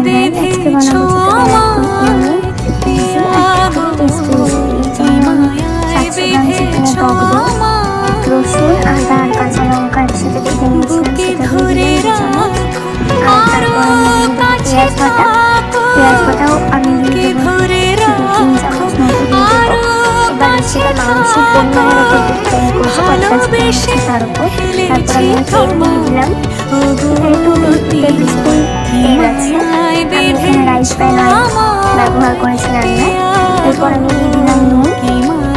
আজকে বানাবো চিকেন চিকেনের টক দই, রসুন আদা আর কাঁচা লঙ্কা একসাথে বেটে নিয়েছিলাম, সেটা দিয়ে দিলাম আর তারপর পেঁয়াজ বাটাও আমি দিয়ে দেবো 2-3 চামচ মতো দিয়ে দেবো। এবার সেটা মাংসের পরিমাণের উপর ডিপেন্ড করছে কতটা চিকেন তার উপর। তারপর আমি তেল দিয়ে দিলাম, 2 টেবিল স্পুন তেল আছে, আমি এখানে রাইস প্যান ব্যবহার করেছি রান্নায়। এরপর আমি দিয়ে দিলাম নুন,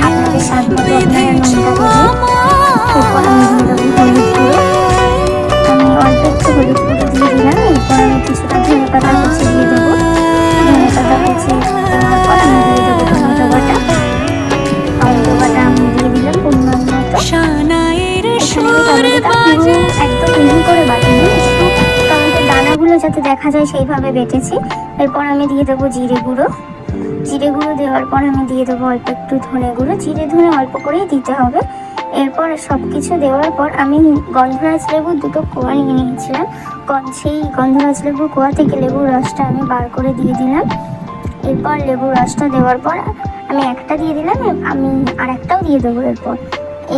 আপনাদের স্বাদ মতো আপনারা নুনটা দেবেন। এরপর আমি দিয়ে দেবো হলুদ গুঁড়ো, আমি অল্প একটু হলুদ গুঁড়ো দিয়ে দিলাম। এরপর আমি কিছুটা ধনে পাতা কুচি দিয়ে দেবো, ধনে পাতা কুচি দেওয়ার পর আমি দিয়ে দেবো টমেটো বাটা, টমেটো বাটা আমি দিয়ে দিলাম পরিমাণ মতো। এখানে আমি টমেটোটা পুরো একদম মিহি করে বাটিনি, একটু টমেটোর দানাগুলো যাতে দেখা যায় সেইভাবে বেটেছি। এরপর আমি দিয়ে দেবো জিরে গুঁড়ো, জিরে গুঁড়ো দেওয়ার পর আমি দিয়ে দেবো অল্প একটু ধনে গুঁড়ো, জিরে ধনে অল্প করেই দিতে হবে। এরপর সব কিছু দেওয়ার পর আমি গন্ধরাজ লেবুর 2টো কোয়া নিয়ে নিয়েছিলাম, সেই গন্ধরাজ লেবুর কোয়া থেকে লেবুর রসটা আমি বার করে দিয়ে দিলাম। এরপর লেবুর রসটা দেওয়ার পর আমি একটা দিয়ে দিলাম, আমি আর একটাও দিয়ে দেবো। এরপর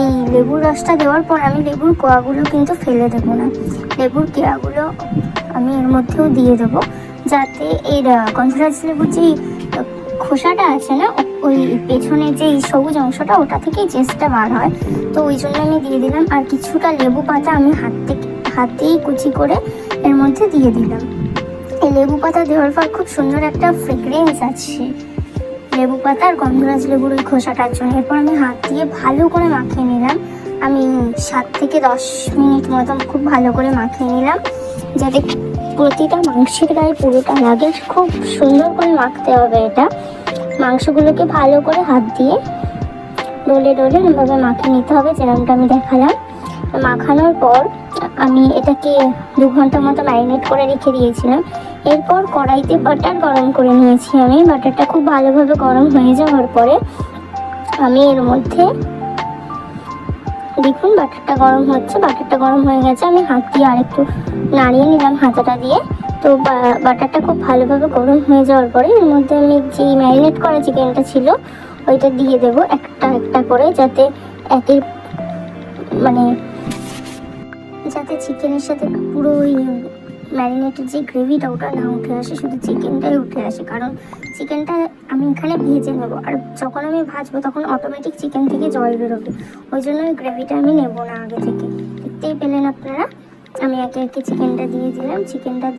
এই লেবুর রসটা দেওয়ার পর আমি লেবুর কোয়াগুলো কিন্তু ফেলে দেবো না, লেবুর কোয়াগুলো আমি এর মধ্যেও দিয়ে দেবো, যাতে এর গন্ধরাজ লেবুর যেই খোসাটা আছে না, ওই পেছনে যেই সবুজ অংশটা ওটা থেকেই জেসটা বার হয়, তো ওই জন্য আমি দিয়ে দিলাম। আর কিছুটা লেবু পাতা আমি হাতেই কুচি করে এর মধ্যে দিয়ে দিলাম। এই লেবু পাতা দেওয়ার পর খুব সুন্দর একটা ফ্রেগরেন্স আছে লেবু পাতা আর গন্ধরাজ লেবুর ওই খোসাটার জন্য। এরপর আমি হাত দিয়ে ভালো করে মাখিয়ে নিলাম, আমি 7 থেকে 10 মিনিট মতন খুব ভালো করে মাখিয়ে নিলাম, যাতে প্রতিটা মাংসের গায়ে পুরোটা লাগে। খুব সুন্দর করে মাখতে হবে এটা, মাংসগুলোকে ভালো করে হাত দিয়ে ডলে ডলে এভাবে মাখিয়ে নিতে হবে, যেরকমটা আমি দেখালাম। মাখানোর পর আমি এটাকে 2 ঘন্টা মতো ম্যারিনেট করে রেখে দিয়েছিলাম। এরপর কড়াইতে বাটার গরম করে নিয়েছি আমি, বাটারটা খুব ভালোভাবে গরম হয়ে যাওয়ার পরে আমি এর মধ্যে দেখুন বাটারটা গরম হচ্ছে, বাটারটা গরম হয়ে গেছে, আমি হাত দিয়ে আরেকটু নাড়িয়ে নিলাম হাতাটা দিয়ে। তো বাটারটা খুব ভালোভাবে গরম হয়ে যাওয়ার পরে এর মধ্যে আমি যে ম্যারিনেট করা চিকেনটা ছিল ওইটা দিয়ে দেবো একটা একটা করে, যাতে যাতে চিকেনের সাথে পুরো ওই ম্যারিনেটের যে গ্রেভিটা ওটা না উঠে আসে, শুধু চিকেনটাই উঠে আসে, কারণ চিকেনটা আমি এখানে ভেজে নেবো, আর যখন আমি ভাজবো তখন অটোমেটিক চিকেন থেকে জল বেরোবে, ওই জন্য ওই গ্রেভিটা আমি নেবো না আগে থেকে। দেখতেই পেলেন আপনারা, আমি একে একে চিকেনটা দিয়ে দিলাম। চিকেনটা